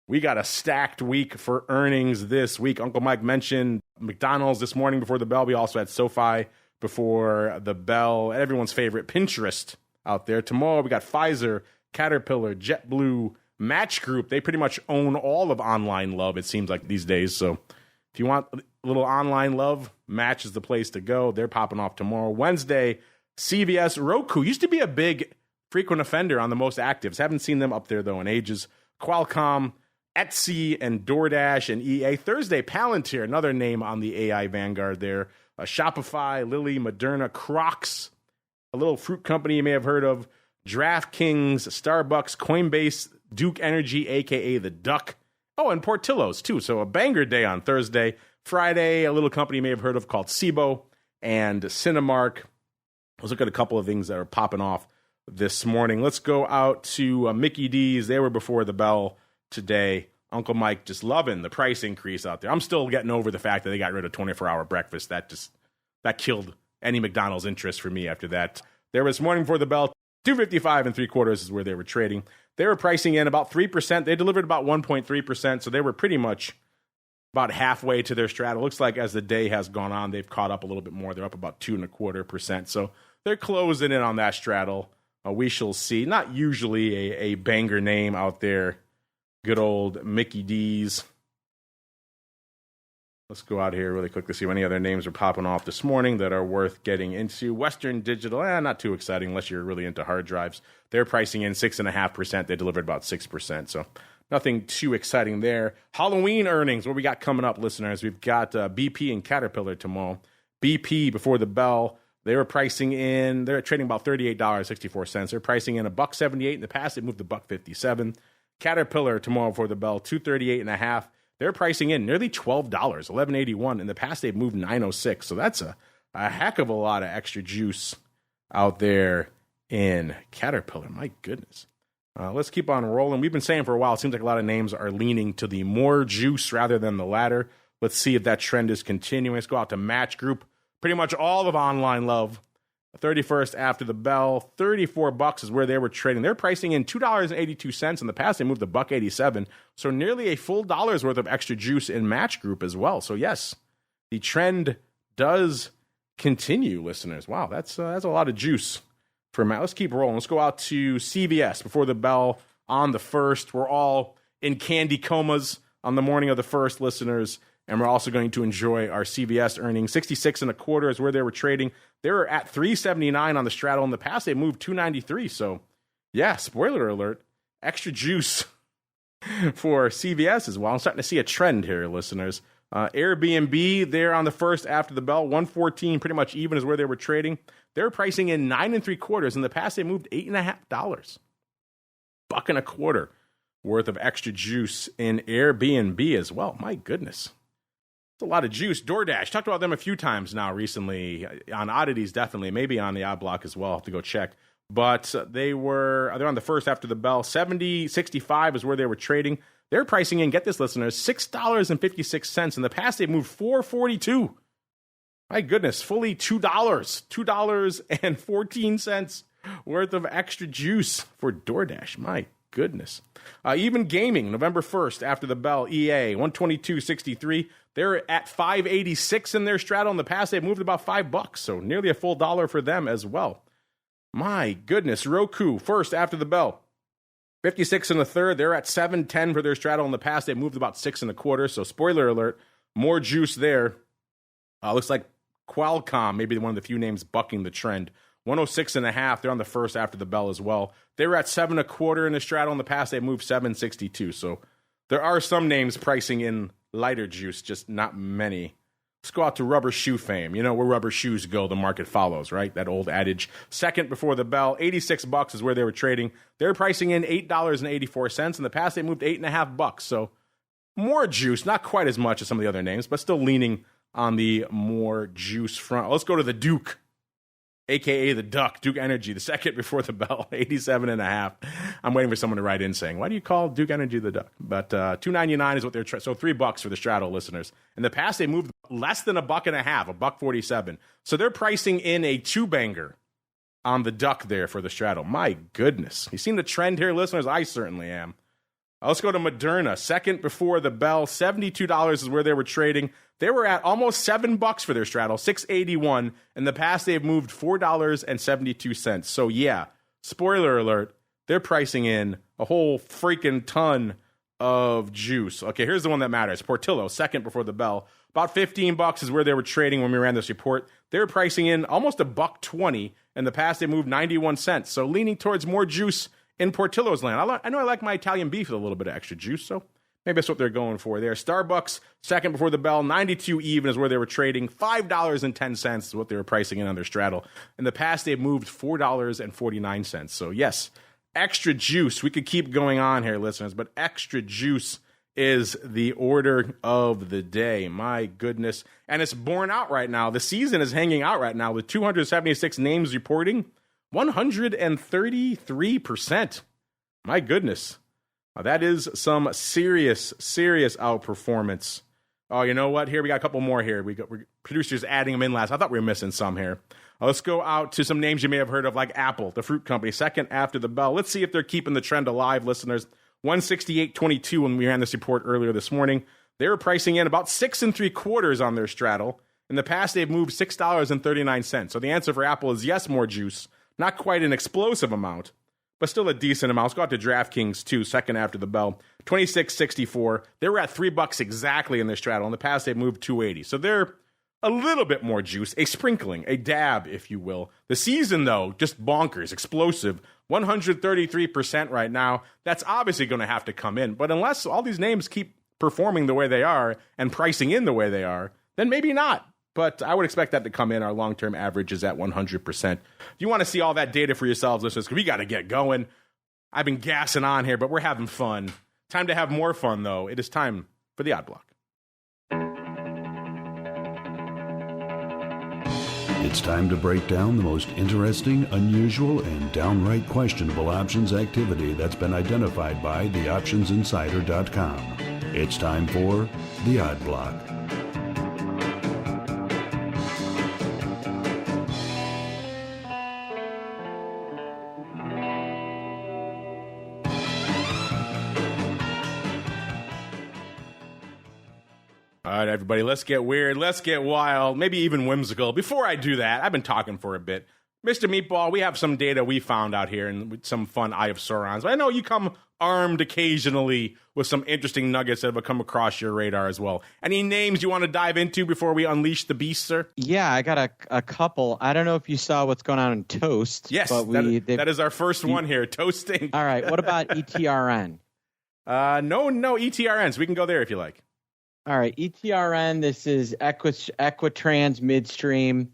we got a stacked week for earnings this week. Uncle Mike mentioned McDonald's this morning before the bell. We also had SoFi before the bell. Everyone's favorite, Pinterest, out there. Tomorrow we got Pfizer, Caterpillar, JetBlue, Match Group. They pretty much own all of online love, it seems like these days. So if you want a little online love, Match is the place to go. They're popping off tomorrow. Wednesday, CVS, Roku. Used to be a big frequent offender on the most actives. Haven't seen them up there, though, in ages. Qualcomm, Etsy, and DoorDash, and EA. Thursday, Palantir, another name on the AI vanguard there. Shopify, Lilly, Moderna, CROX, a little fruit company you may have heard of. DraftKings, Starbucks, Coinbase, Duke Energy, a.k.a. the Duck. Oh, and Portillo's, too. So a banger day on Thursday. Friday, a little company you may have heard of called SIBO and Cinemark. Let's look at a couple of things that are popping off this morning. Let's go out to Mickey D's. They were before the bell today. Uncle Mike just loving the price increase out there. I'm still getting over the fact that they got rid of 24-hour breakfast. That killed any McDonald's interest for me after that. There was morning before the bell. 255 3/4 is where they were trading. They were pricing in about 3%. They delivered about 1.3%, so they were pretty much about halfway to their straddle. Looks like as the day has gone on, they've caught up a little bit more. They're up about 2.25%, so they're closing in on that straddle. We shall see. Not usually a banger name out there. Good old Mickey D's. Let's go out here really quick to see if any other names are popping off this morning that are worth getting into. Western Digital, not too exciting unless you're really into hard drives. They're pricing in 6.5%. They delivered about 6%, so nothing too exciting there. Halloween earnings, what we got coming up, listeners? We've got BP and Caterpillar tomorrow. BP before the bell, they were pricing in, they're trading about $38.64. They're pricing in $1.78. In the past, they moved to $1.57. Caterpillar tomorrow before the bell, $238.5. They're pricing in nearly $12, $11.81. In the past, they've moved $9.06. So that's a heck of a lot of extra juice out there in Caterpillar. My goodness. Let's keep on rolling. We've been saying for a while, it seems like a lot of names are leaning to the more juice rather than the latter. Let's see if that trend is continuing. Let's go out to Match Group. Pretty much all of online love. 31st after the bell, $34 is where they were trading. They're pricing in $2.82. In the past, they moved to $1.87. So nearly a full dollar's worth of extra juice in Match Group as well. So yes, the trend does continue, listeners. Wow, that's a lot of juice for Matt. Let's keep rolling. Let's go out to CVS before the bell on the 1st. We're all in candy comas on the morning of the 1st, listeners, and we're also going to enjoy our CVS earnings. 66 and a quarter is where they were trading. They were at 379 on the straddle. In the past, they moved 293. So, yeah, spoiler alert, extra juice for CVS as well. I'm starting to see a trend here, listeners. Airbnb there on the 1st after the bell, 114, pretty much even is where they were trading. They were pricing in 9 3/4. In the past, they moved $8.50. $1.25 worth of extra juice in Airbnb as well. My goodness. It's a lot of juice. DoorDash, talked about them a few times now recently, on oddities definitely, maybe on the odd block as well. I'll have to go check. But they're on the 1st after the bell. 70.65 is where they were trading. They're pricing in, get this, listeners, $6.56. In the past, they moved $4.42. My goodness, fully $2. $2.14 worth of extra juice for DoorDash. My goodness. Even gaming, November 1st after the bell, EA, 122.63. They're at 586 in their straddle. In the past, they've moved about $5, so nearly a full dollar for them as well. My goodness. Roku, 1st after the bell, 56 and a third. They're at 710 for their straddle. In the past, they moved about 6 and a quarter. So spoiler alert, more juice there. Looks like Qualcomm, maybe one of the few names bucking the trend. 106 and a half. They're on the 1st after the bell as well. They were at 7 a quarter in the straddle. In the past, they moved 762. So there are some names pricing in lighter juice, just not many. Let's go out to rubber shoe fame. You know, where rubber shoes go, the market follows, right? That old adage. 2nd before the bell, $86 is where they were trading. They're pricing in $8.84. In the past, they moved $8.50. So more juice, not quite as much as some of the other names, but still leaning on the more juice front. Let's go to the Duke, a.k.a. the Duck, Duke Energy, the 2nd before the bell, 87.5. I'm waiting for someone to write in saying, why do you call Duke Energy the Duck? But $2.99 is what they're so $3 for the straddle, listeners. In the past, they moved less than $1.50, $1.47. So they're pricing in a 2-banger on the Duck there for the straddle. My goodness. You seen the trend here, listeners? I certainly am. Let's go to Moderna, 2nd before the bell, $72 is where they were trading. They were at almost $7 for their straddle, $6.81. In the past, they've moved $4.72. So yeah, spoiler alert, they're pricing in a whole freaking ton of juice. Okay, here's the one that matters. Portillo, 2nd before the bell, about $15 is where they were trading when we ran this report. They're pricing in almost $1.20. In the past, they moved 91 cents. So leaning towards more juice in Portillo's land. I know I like my Italian beef with a little bit of extra juice, so maybe that's what they're going for there. Starbucks, 2nd before the bell, 92 even is where they were trading. $5.10 is what they were pricing in on their straddle. In the past, they've moved $4.49. So yes, extra juice. We could keep going on here, listeners, but extra juice is the order of the day. My goodness. And it's borne out right now. The season is hanging out right now with 276 names reporting. 133%. My goodness. That is some serious outperformance. Oh, you know what? Here, we got a couple more here. We're producers adding them in last. I thought we were missing some here. Let's go out to some names you may have heard of, like Apple, the fruit company, 2nd after the bell. Let's see if they're keeping the trend alive, listeners. 168.22 when we ran this report earlier this morning. They were pricing in about 6 3/4 on their straddle. In the past, they've moved $6.39. So the answer for Apple is yes, more juice. Not quite an explosive amount, but still a decent amount. Let's go out to DraftKings, too, 2nd after the bell. 26.64. They were at $3 exactly in their straddle. In the past, they've moved $2.80. So they're a little bit more juice, a sprinkling, a dab, if you will. The season, though, just bonkers, explosive. 133% right now. That's obviously going to have to come in. But unless all these names keep performing the way they are and pricing in the way they are, then maybe not. But I would expect that to come in. Our long-term average is at 100%. If you want to see all that data for yourselves, listeners, we got to get going. I've been gassing on here, but we're having fun. Time to have more fun, though. It is time for the Odd Block. It's time to break down the most interesting, unusual, and downright questionable options activity that's been identified by theoptionsinsider.com. It's time for the Odd Block. All right, everybody, let's get weird. Let's get wild, maybe even whimsical. Before I do that, I've been talking for a bit. Mr. Meatball, we have some data we found out here and some fun Eye of Saurons. But I know you come armed occasionally with some interesting nuggets that have come across your radar as well. Any names you want to dive into before we unleash the beast, sir? Yeah, I got a couple. I don't know if you saw what's going on in Toast. Yes, but that is our first one here, toasting. All right, what about ETRN? No ETRNs. We can go there if you like. All right, ETRN, this is Equitrans Midstream.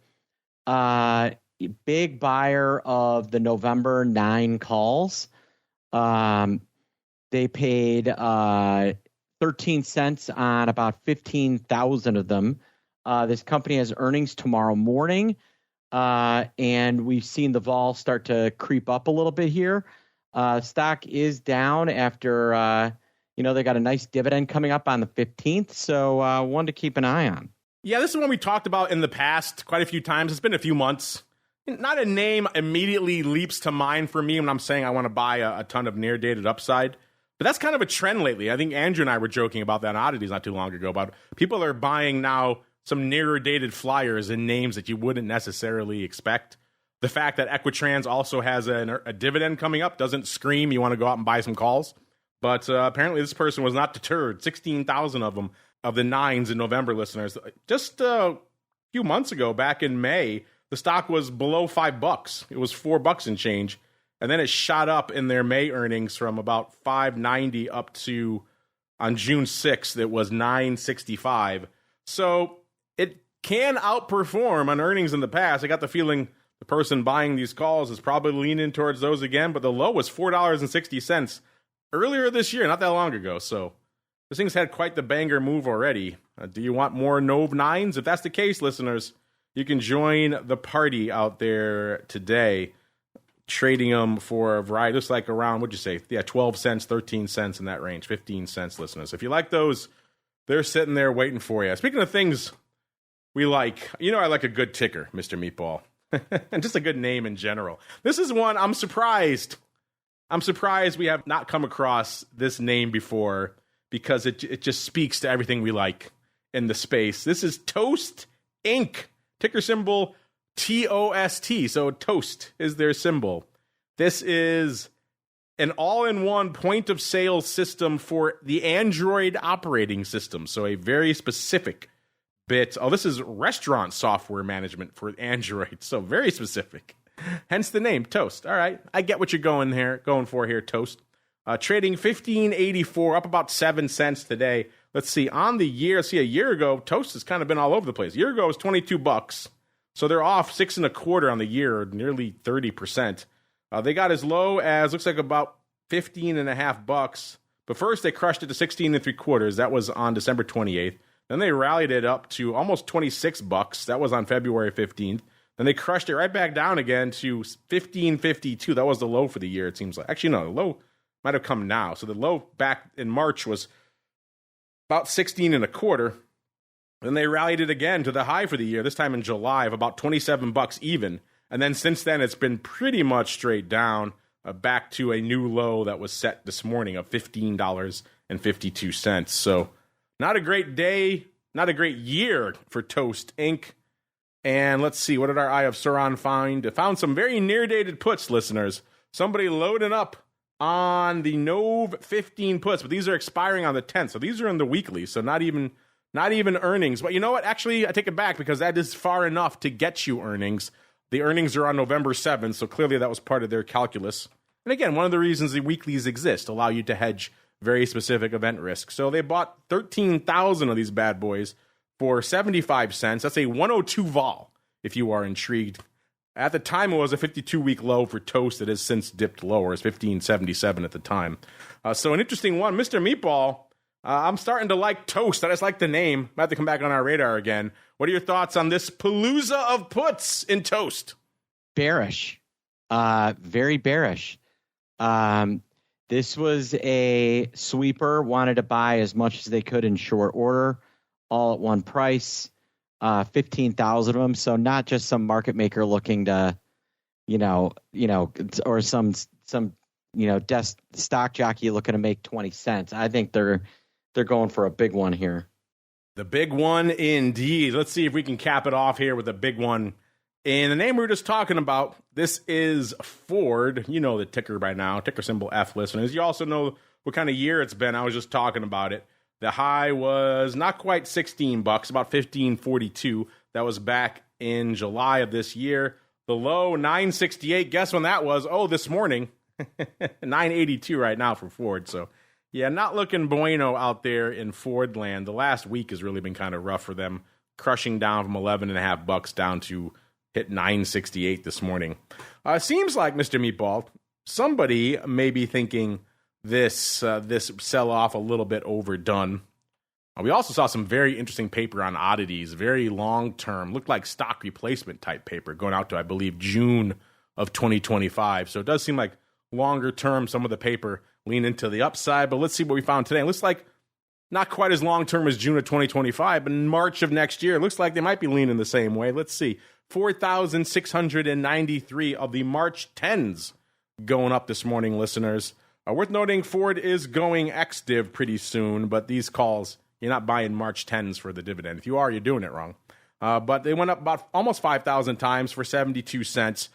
Big buyer of the November 9 calls. They paid 13 cents on about 15,000 of them. This company has earnings tomorrow morning, and we've seen the vol start to creep up a little bit here. Stock is down after, they got a nice dividend coming up on the 15th, so one to keep an eye on. Yeah, this is one we talked about in the past quite a few times. It's been a few months. Not a name immediately leaps to mind for me when I'm saying I want to buy a ton of near-dated upside. But that's kind of a trend lately. I think Andrew and I were joking about that on Oddities not too long ago. About people are buying now some nearer-dated flyers and names that you wouldn't necessarily expect. The fact that Equitrans also has a dividend coming up doesn't scream you want to go out and buy some calls. But apparently this person was not deterred. 16,000 of them, of the 9s in November, listeners. Just a few months ago, back in May, the stock was below $5. It was $4 and change. And then it shot up in their May earnings from about $5.90 up to, on June 6th, it was $9.65. So it can outperform on earnings in the past. I got the feeling the person buying these calls is probably leaning towards those again, but the low was $4.60 earlier this year, not that long ago. So this thing's had quite the banger move already. Do you want more Nov 9s? If that's the case, listeners, you can join the party out there today, trading them for a variety. Looks like around, what'd you say? Yeah, 12 cents, 13 cents in that range, 15 cents, listeners. If you like those, they're sitting there waiting for you. Speaking of things we like, I like a good ticker, Mr. Meatball, and just a good name in general. This is one I'm surprised. I'm surprised we have not come across this name before because it just speaks to everything we like in the space. This is TOST Inc., ticker symbol TOST. So TOST is their symbol. This is an all-in-one point-of-sale system for the Android operating system. So a very specific bit. Oh, this is restaurant software management for Android. So very specific. Hence the name, Toast. All right, I get what you're going for here, Toast. Trading $15.84, up about 7 cents today. Let's see, on the year, a year ago, Toast has kind of been all over the place. A year ago, it was $22. So they're off 6 1/4 on the year, nearly 30%. They got as low as, looks like about $15.50. But first, they crushed it to 16 3/4. That was on December 28th. Then they rallied it up to almost $26. That was on February 15th. Then they crushed it right back down again to $15.52. That was the low for the year, it seems like. Actually, no, the low might have come now. So the low back in March was about 16 1/4. Then they rallied it again to the high for the year, this time in July, of about $27 even. And then since then, it's been pretty much straight down, back to a new low that was set this morning of $15.52. So not a great day, not a great year for Toast Inc. And let's see, what did our Eye of Sauron find? It found some very near-dated puts, listeners. Somebody loading up on the Nov 15 puts, but these are expiring on the 10th. So these are in the weekly, so not even earnings. But you know what? Actually, I take it back because that is far enough to get you earnings. The earnings are on November 7th, so clearly that was part of their calculus. And again, one of the reasons the weeklies exist, allow you to hedge very specific event risk. So they bought 13,000 of these bad boys for 75 cents. That's a 102 vol, if you are intrigued. At the time, it was a 52-week low for Toast. It has since dipped lower. It's 15.77 at the time. So an interesting one. Mr. Meatball, I'm starting to like Toast. I just like the name. Might have to come back on our radar again. What are your thoughts on this palooza of puts in Toast? Bearish. Very bearish. This was a sweeper, wanted to buy as much as they could in short order, all at one price. 15,000 of them. So not just some market maker looking to, or some desk stock jockey looking to make 20 cents. I think they're going for a big one here. The big one indeed. Let's see if we can cap it off here with a big one. And the name we were just talking about, this is Ford. You know the ticker by now, ticker symbol F, listeners. You also know what kind of year it's been. I was just talking about it. The high was not quite $16, about $15.42. That was back in July of this year. The low, $9.68. Guess when that was? Oh, this morning. $9.82 right now for Ford. So, yeah, not looking bueno out there in Ford land. The last week has really been kind of rough for them, crushing down from $11.50 down to hit $9.68 this morning. Seems like, Mr. Meatball, somebody may be thinking this sell-off a little bit overdone. We also saw some very interesting paper on oddities, very long-term, looked like stock replacement type paper going out to, I believe, June of 2025. So it does seem like longer-term, some of the paper lean into the upside. But let's see what we found today. It looks like not quite as long-term as June of 2025, but in March of next year, it looks like they might be leaning the same way. Let's see. 4,693 of the March 10s going up this morning, listeners. Worth noting, Ford is going ex-div pretty soon, but these calls, you're not buying March 10s for the dividend. If you are, you're doing it wrong. But they went up about almost 5,000 times for 72 cents.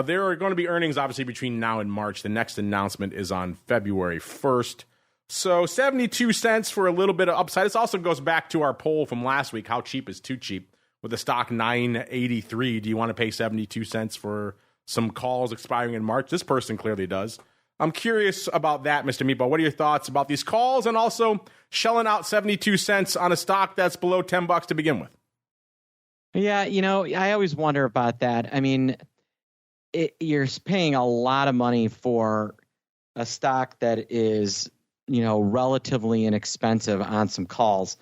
There are going to be earnings, obviously, between now and March. The next announcement is on February 1st. So 72 cents for a little bit of upside. This also goes back to our poll from last week. How cheap is too cheap? With the stock $9.83, do you want to pay 72 cents for some calls expiring in March? This person clearly does. I'm curious about that, Mr. Meatball. What are your thoughts about these calls and also shelling out 72 cents on a stock that's below $10 to begin with? Yeah, I always wonder about that. I mean, you're paying a lot of money for a stock that is, relatively inexpensive on some calls.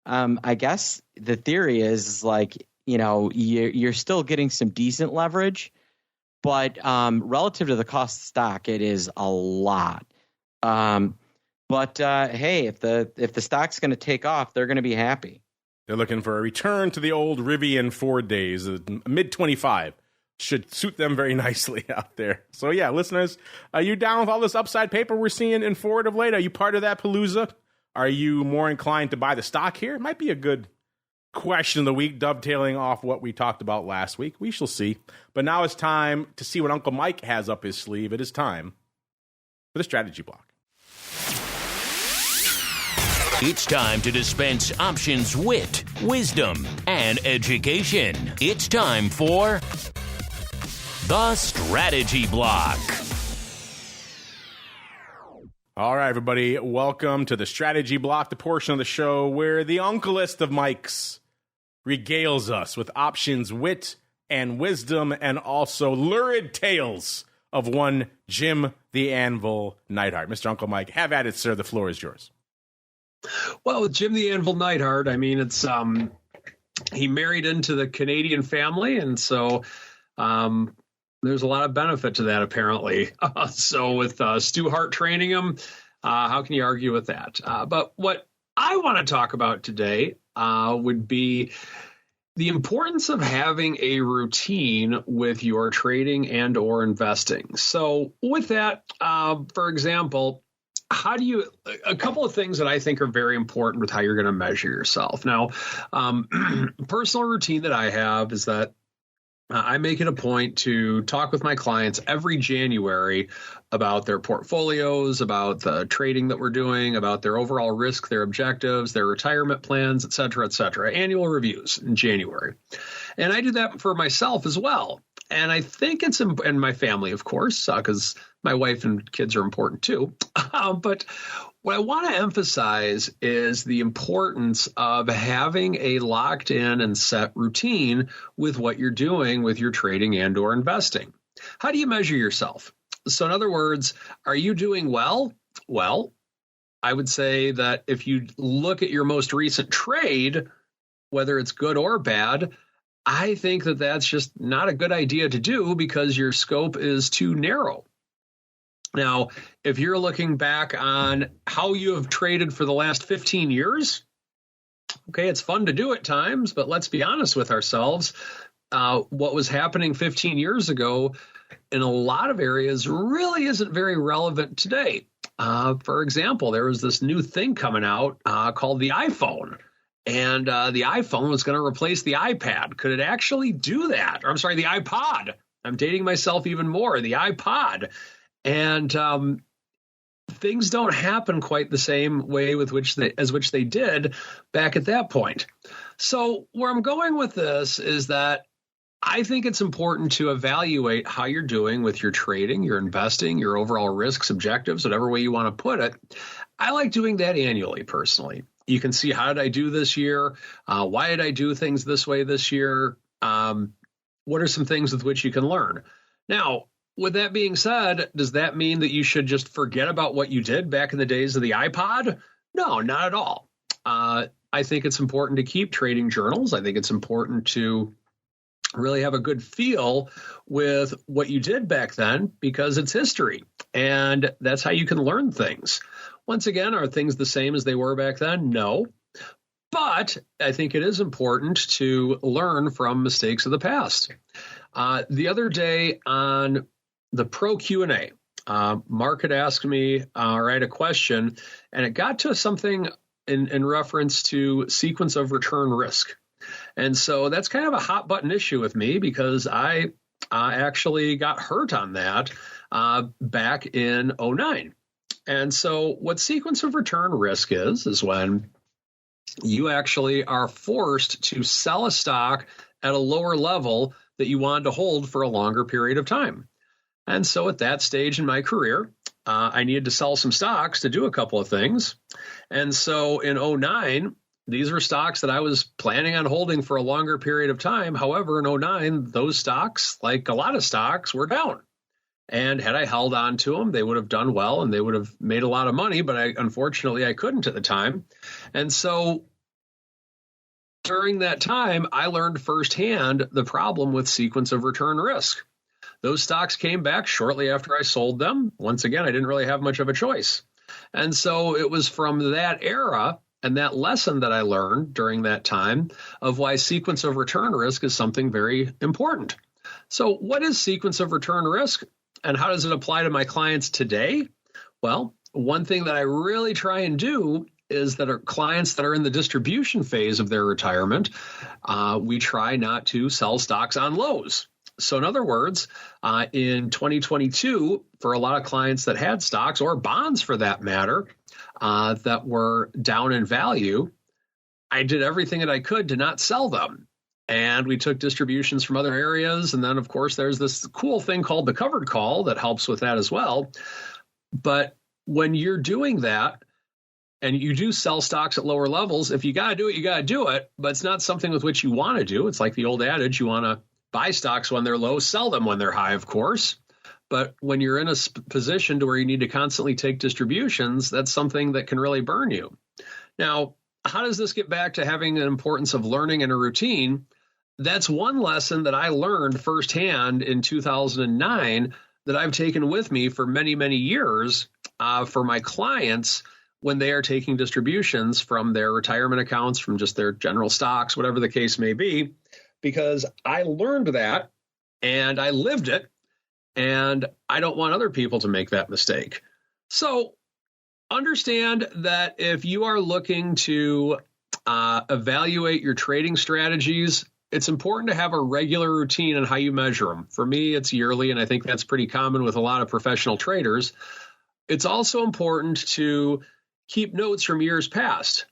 I guess the theory is like, you're still getting some decent leverage, but relative to the cost of stock, it is a lot. But hey, if the stock's going to take off, they're going to be happy. They're looking for a return to the old Rivian Ford days, mid 25. Should suit them very nicely out there. So yeah, listeners, are you down with all this upside paper we're seeing in Ford of late? Are you part of that palooza? Are you more inclined to buy the stock here? It might be a good question of the week, dovetailing off what we talked about last week. We shall see. But now it's time to see what Uncle Mike has up his sleeve. It is time for the strategy block. It's time to dispense options, wit, wisdom, and education. It's time for the strategy block. All right, everybody, welcome to the strategy block, the portion of the show where the uncleest of Mikes regales us with options, wit, and wisdom, and also lurid tales of one Jim the Anvil Neidhart. Mr. Uncle Mike, have at it, sir. The floor is yours. Well, with Jim the Anvil Neidhart, I mean, it's he married into the Canadian family, and so there's a lot of benefit to that, apparently. So with Stu Hart training him, how can you argue with that? But what I want to talk about today would be the importance of having a routine with your trading and or investing. So with that, for example, a couple of things that I think are very important with how you're going to measure yourself. Now, personal routine that I have is that I make it a point to talk with my clients every January about their portfolios, about the trading that we're doing, about their overall risk, their objectives, their retirement plans, et cetera, annual reviews in January. And I do that for myself as well. And I think it's, and my family, of course, because my wife and kids are important too. But what I want to emphasize is the importance of having a locked in and set routine with what you're doing with your trading and or investing. How do you measure yourself? So in other words, are you doing well? Well, I would say that if you look at your most recent trade, whether it's good or bad, I think that that's just not a good idea to do because your scope is too narrow. Now, if you're looking back on how you have traded for the last 15 years, okay, it's fun to do at times, but let's be honest with ourselves. What was happening 15 years ago in a lot of areas really isn't very relevant today. For example, there was this new thing coming out called the iPhone. And the iPhone was going to replace the iPad. Could it actually do that? Or I'm sorry, the iPod. I'm dating myself even more, the iPod. And things don't happen quite the same way with which they did back at that point. So where I'm going with this is that I think it's important to evaluate how you're doing with your trading, your investing, your overall risks, objectives, whatever way you want to put it. I like doing that annually, personally. You can see, how did I do this year? Why did I do things this way this year? What are some things with which you can learn? Now, with that being said, does that mean that you should just forget about what you did back in the days of the iPod? No, not at all. I think it's important to keep trading journals. I think it's important to really have a good feel with what you did back then, because it's history, and that's how you can learn things. Once again, are things the same as they were back then? No. But I think it is important to learn from mistakes of the past. The other day on the Pro Q&A, Mark had asked me a question, and it got to something in reference to sequence of return risk. And so that's kind of a hot button issue with me, because I actually got hurt on that back in 2009. And so what sequence of return risk is when you actually are forced to sell a stock at a lower level that you wanted to hold for a longer period of time. And so at that stage in my career, I needed to sell some stocks to do a couple of things. And so in 2009, these were stocks that I was planning on holding for a longer period of time. However, in 2009, those stocks, like a lot of stocks, were down. And had I held on to them, they would have done well and they would have made a lot of money. But unfortunately, I couldn't at the time. And so during that time, I learned firsthand the problem with sequence of return risk. Those stocks came back shortly after I sold them. Once again, I didn't really have much of a choice. And so it was from that era and that lesson that I learned during that time of why sequence of return risk is something very important. So what is sequence of return risk, and how does it apply to my clients today? Well, one thing that I really try and do is that our clients that are in the distribution phase of their retirement, we try not to sell stocks on lows. So in other words, in 2022, for a lot of clients that had stocks or bonds for that matter, that were down in value, I did everything that I could to not sell them. And we took distributions from other areas. And then, of course, there's this cool thing called the covered call that helps with that as well. But when you're doing that, and you do sell stocks at lower levels, if you got to do it, you got to do it. But it's not something with which you want to do. It's like the old adage, you want to buy stocks when they're low, sell them when they're high, of course. But when you're in a position to where you need to constantly take distributions, that's something that can really burn you. Now, how does this get back to having an importance of learning and a routine? That's one lesson that I learned firsthand in 2009 that I've taken with me for many, many years for my clients when they are taking distributions from their retirement accounts, from just their general stocks, whatever the case may be, because I learned that and I lived it. And I don't want other people to make that mistake. So understand that if you are looking to evaluate your trading strategies, it's important to have a regular routine on how you measure them. For me, it's yearly, and I think that's pretty common with a lot of professional traders. It's also important to keep notes from years past.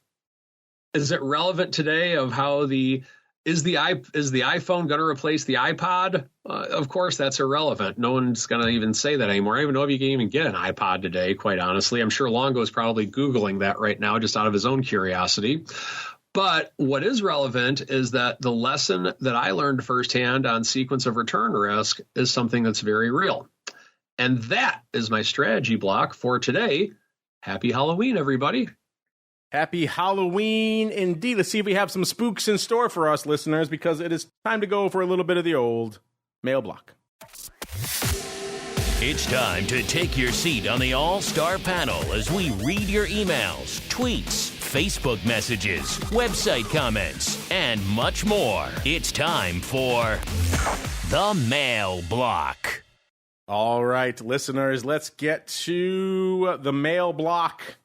Is it relevant today of how is the iPhone going to replace the iPod? Of course, that's irrelevant. No one's going to even say that anymore. I don't even know if you can even get an iPod today, quite honestly. I'm sure Longo is probably Googling that right now just out of his own curiosity. But what is relevant is that the lesson that I learned firsthand on sequence of return risk is something that's very real. And that is my strategy block for today. Happy Halloween, everybody. Happy Halloween indeed. Let's see if we have some spooks in store for us listeners, because it is time to go for a little bit of the old mail block. It's time to take your seat on the All-Star panel as we read your emails, tweets, Facebook messages, website comments, and much more. It's time for the mail block. All right, listeners, let's get to the mail block.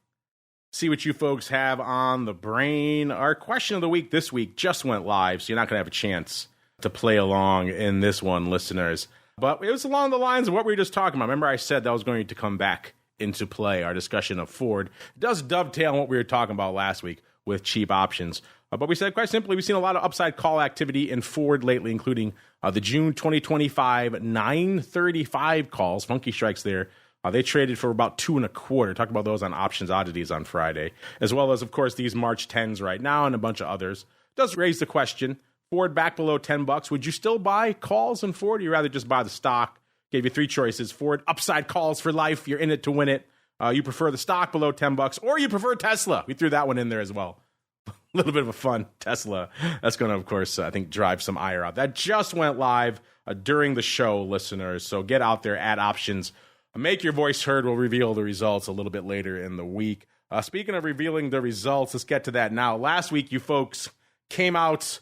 see what you folks have on the brain. Our question of the week this week just went live, so you're not going to have a chance to play along in this one, listeners. But it was along the lines of what we were just talking about. Remember, I said that was going to come back into play. Our discussion of Ford does dovetail on what we were talking about last week with cheap options. But we said quite simply, we've seen a lot of upside call activity in Ford lately, including the June 2025 935 calls, funky strikes there. They traded for about 2.25. Talked about those on Options Oddities on Friday, as well as, of course, these March 10s right now and a bunch of others. Does raise the question, Ford back below $10. Would you still buy calls in Ford, or you rather just buy the stock? Gave you three choices. Ford, upside calls for life. You're in it to win it. You prefer the stock below $10, or you prefer Tesla. We threw that one in there as well. A little bit of a fun Tesla. That's going to, of course, I think, drive some ire out. That just went live during the show, listeners. So get out there, add options. Make your voice heard. We'll reveal the results a little bit later in the week. Speaking of revealing the results, let's get to that now. Last week, you folks came out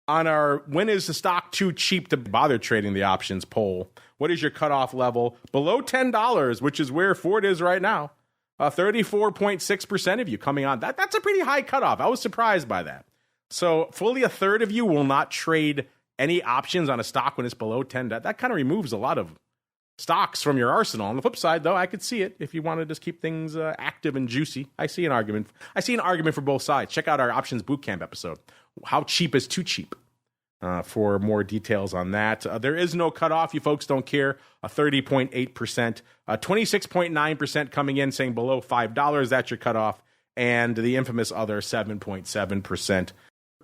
on our when is the stock too cheap to bother trading the options poll. What is your cutoff level? Below $10, which is where Ford is right now. 34.6% of you coming on. That's a pretty high cutoff. I was surprised by that. So fully a third of you will not trade any options on a stock when it's below 10. That kind of removes a lot of stocks from your arsenal. On the flip side, though, I could see it if you want to just keep things active and juicy. I see an argument for both sides. Check out our Options Bootcamp episode. How cheap is too cheap? For more details on that. There is no cutoff. You folks don't care. 30.8%. 26.9% coming in saying below $5. That's your cutoff. And the infamous other 7.7%.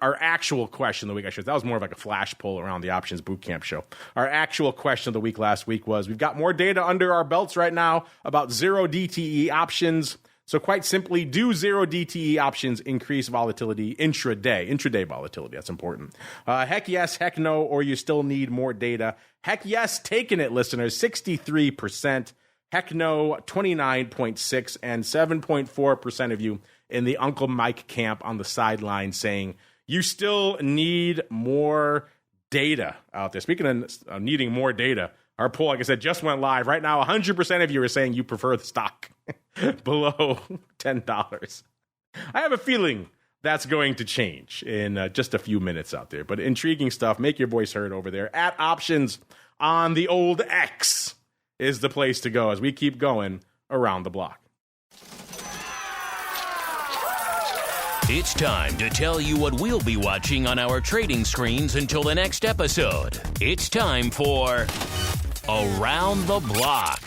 Our actual question of the week, that was more of like a flash poll around the Options Bootcamp show. Our actual question of the week last week was, we've got more data under our belts right now about zero DTE options. So quite simply, do zero DTE options increase volatility intraday volatility? That's important. Heck yes, heck no, or you still need more data. Heck yes, taking it, listeners, 63%. Heck no, 29.6%, and 7.4% of you in the Uncle Mike camp on the sideline saying you still need more data out there. Speaking of needing more data, our poll, like I said, just went live. Right now, 100% of you are saying you prefer the stock below $10. I have a feeling that's going to change in just a few minutes out there. But intriguing stuff. Make your voice heard over there. At Options on the old X is the place to go as we keep going around the block. It's time to tell you what we'll be watching on our trading screens until the next episode. It's time for Around the Block.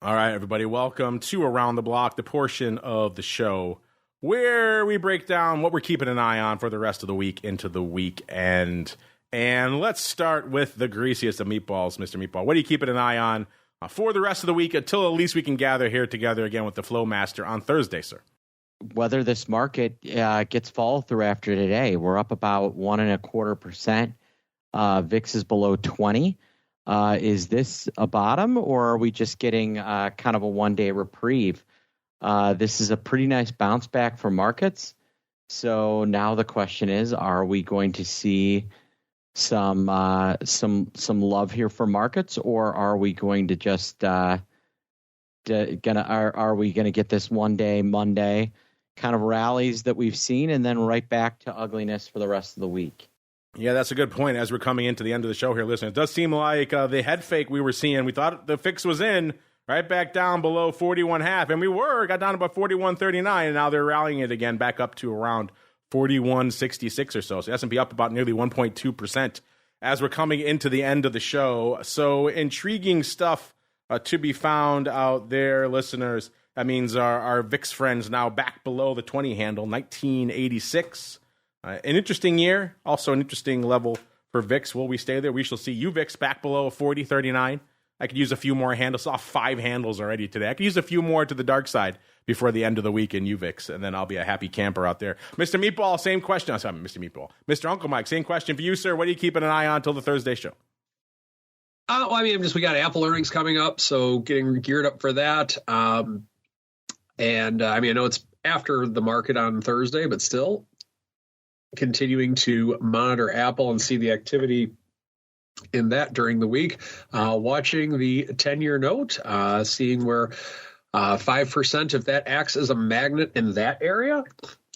All right, everybody, welcome to Around the Block, the portion of the show where we break down what we're keeping an eye on for the rest of the week into the weekend. And let's start with the greasiest of meatballs, Mr. Meatball. What are you keeping an eye on for the rest of the week until at least we can gather here together again with the Flow Master on Thursday, sir? Whether this market gets follow through after today. We're up about 1.25%. VIX is below 20. Is this a bottom, or are we just getting kind of a one-day reprieve? This is a pretty nice bounce back for markets. So now the question is, are we going to see some love here for markets, or are we going to just are we going to get this one day Monday kind of rallies that we've seen and then right back to ugliness for the rest of the week? Yeah, that's a good point. As we're coming into the end of the show here, listen, it does seem like the head fake we were seeing, we thought the fix was in, right back down below 41.5, and got down to about 41.39, and now they're rallying it again back up to around 41.66 or so. So S&P up about nearly 1.2% as we're coming into the end of the show. So intriguing stuff to be found out there, listeners. That means our VIX friends now back below the 20 handle, 1986. An interesting year, also an interesting level for VIX. Will we stay there? We shall see. UVIX back below 40.39. I could use a few more handles. Saw 5 handles already today. I could use a few more to the dark side before the end of the week in UVIX, and then I'll be a happy camper out there. Mr. Meatball, same question. Sorry, Mr. Meatball. Mr. Uncle Mike, same question for you, sir. What are you keeping an eye on until the Thursday show? We got Apple earnings coming up, so getting geared up for that. I know it's after the market on Thursday, but still continuing to monitor Apple and see the activity in that during the week. Watching the 10-year note, seeing where 5% if that acts as a magnet in that area.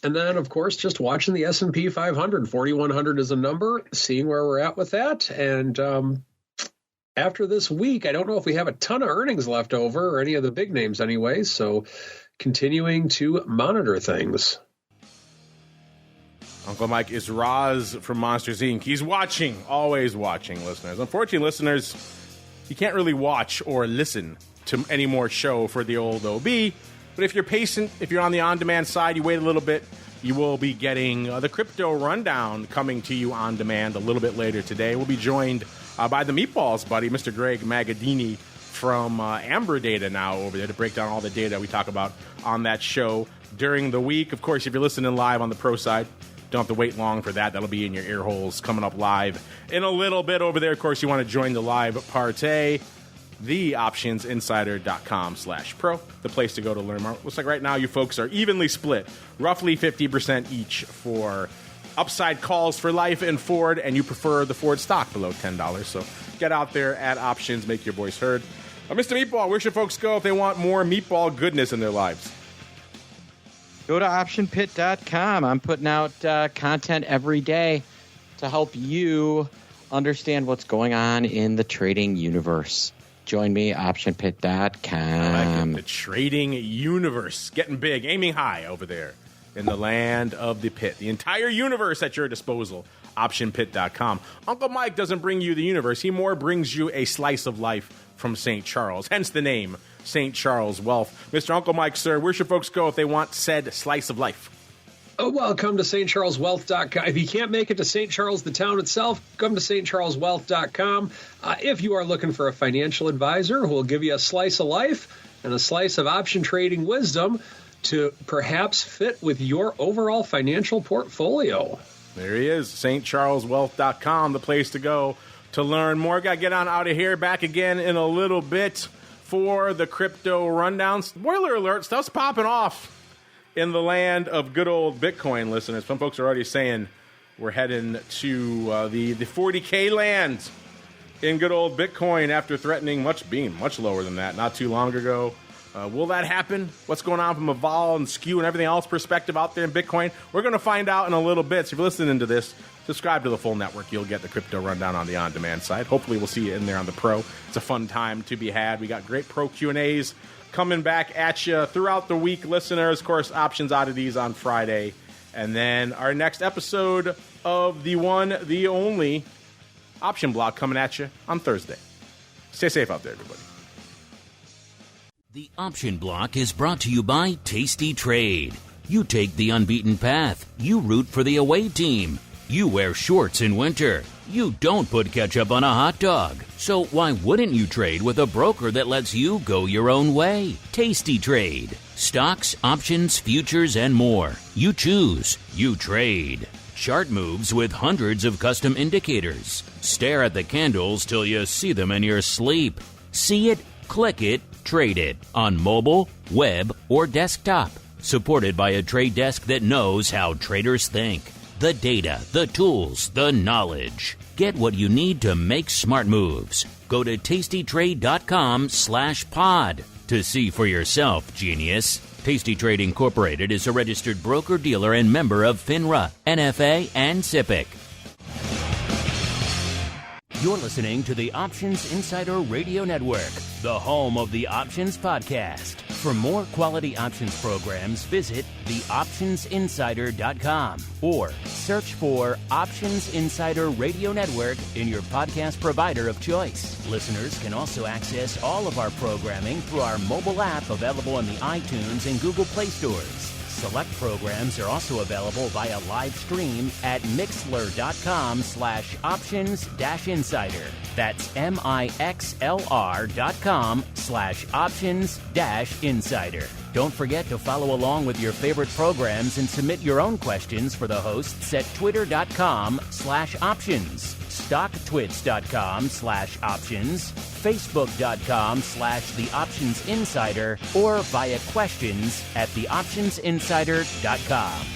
And then, of course, just watching the S&P 500. 4,100 is a number, seeing where we're at with that. And after this week, I don't know if we have a ton of earnings left over, or any of the big names anyway. So continuing to monitor things. Uncle Mike is Roz from Monsters, Inc. He's watching, always watching, listeners. Unfortunately, listeners, you can't really watch or listen to any more show for the old OB. But if you're patient, if you're on the on-demand side, you wait a little bit, you will be getting the crypto rundown coming to you on demand a little bit later today. We'll be joined by the Meatballs buddy, Mr. Greg Magadini from Amber Data now over there to break down all the data we talk about on that show during the week. Of course, if you're listening live on the pro side, don't have to wait long for that. That'll be in your ear holes coming up live in a little bit over there. Of course, you want to join the live partay. TheOptionsInsider.com/pro, the place to go to learn more. Looks like right now you folks are evenly split, roughly 50% each for upside calls for life and Ford, and you prefer the Ford stock below $10. So get out there at Options, make your voice heard. Mr. Meatball, where should folks go if they want more meatball goodness in their lives? Go to optionpit.com. I'm putting out content every day to help you understand what's going on in the trading universe. Join me, optionpit.com. I like it. The trading universe. Getting big, aiming high over there in the land of the pit. The entire universe at your disposal. Optionpit.com. Uncle Mike doesn't bring you the universe. He more brings you a slice of life from St. Charles. Hence the name, St. Charles Wealth. Mr. Uncle Mike, sir, where should folks go if they want said slice of life? Oh, well, come to stcharleswealth.com. If you can't make it to St. Charles, the town itself, come to stcharleswealth.com. If you are looking for a financial advisor who will give you a slice of life and a slice of option trading wisdom to perhaps fit with your overall financial portfolio. There he is, stcharleswealth.com, the place to go to learn more. Got to get on out of here. Back again in a little bit for the crypto rundown. Spoiler alert, stuff's popping off in the land of good old Bitcoin, listeners. Some folks are already saying we're heading to the 40K land in good old Bitcoin after threatening being much lower than that not too long ago. Will that happen? What's going on from a vol and skew and everything else perspective out there in Bitcoin? We're going to find out in a little bit. So if you're listening to this, subscribe to the full network. You'll get the crypto rundown on the on-demand side. Hopefully we'll see you in there on the pro. It's a fun time to be had. We got great pro Q&As coming back at you throughout the week, listeners. Of course, Options Oddities on Friday. And then our next episode of the one, the only Option Block coming at you on Thursday. Stay safe out there, everybody. The Option Block is brought to you by tastytrade. You take the unbeaten path. You root for the away team. You wear shorts in winter. You don't put ketchup on a hot dog. So why wouldn't you trade with a broker that lets you go your own way? tastytrade. Stocks, options, futures, and more. You choose. You trade. Chart moves with hundreds of custom indicators. Stare at the candles till you see them in your sleep. See it, click it, trade it on mobile, web, or desktop. Supported by a trade desk that knows how traders think. The data, the tools, the knowledge. Get what you need to make smart moves. Go to tastytrade.com/pod to see for yourself, genius. TastyTrade Incorporated is a registered broker-dealer and member of FINRA, NFA, and SIPC. You're listening to the Options Insider Radio Network, the home of the Options Podcast. For more quality options programs, visit theoptionsinsider.com or search for Options Insider Radio Network in your podcast provider of choice. Listeners can also access all of our programming through our mobile app available in the iTunes and Google Play stores. Select programs are also available via live stream at mixlr.com/options-insider. That's mixlr.com/options-insider. Don't forget to follow along with your favorite programs and submit your own questions for the hosts at twitter.com/options, stocktwits.com/options, facebook.com/theoptionsinsider, or via questions at theoptionsinsider.com.